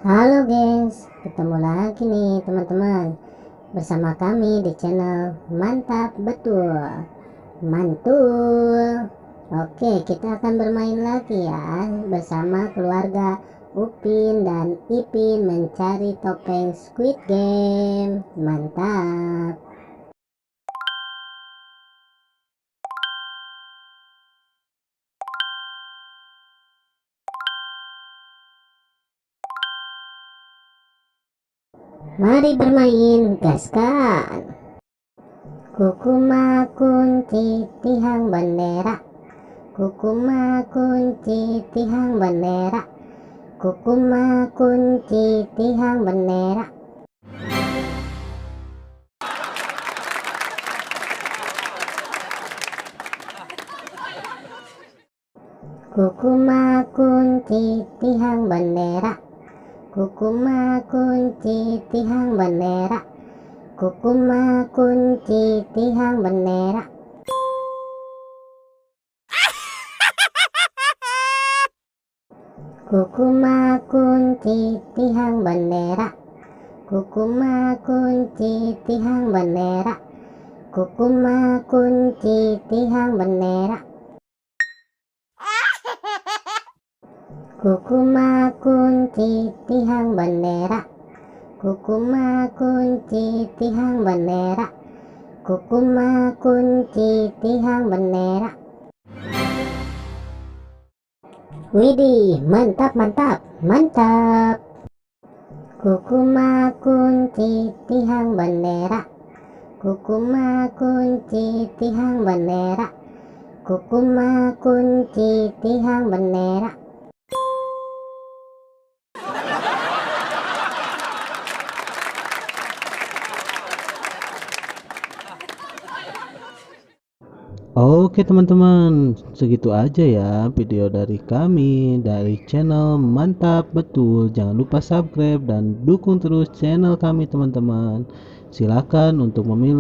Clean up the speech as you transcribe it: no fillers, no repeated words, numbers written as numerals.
Halo gengs, ketemu lagi nih teman-teman bersama kami di channel Mantap Betul Mantul. Oke, kita akan bermain lagi ya bersama keluarga Upin dan Ipin mencari topeng Squid Game. Mantap. Mari bermain, gaskan. Kukuma kunci tihang bendera, kukuma kunci tihang bendera, kukuma kunci tihang bendera. Kukuma kunci tihang bendera, kukuma kunci tihang bendera, kukuma kunci tihang bendera. Kukuma kunci tihang bendera, kukuma kunci tihang bendera, kukuma kunci tihang bendera. Kukuma kunci tihang bendera, kukuma kunci tihang bendera, kukuma kunci tihang bendera. Widih, mantap mantap mantap. Kukuma kunci tihang bendera, kukuma kunci tihang bendera, kukuma kunci tihang bendera. Oke teman-teman, segitu aja ya video dari kami dari channel Mantap Betul. Jangan lupa subscribe dan dukung terus channel kami teman-teman. Silakan untuk memilih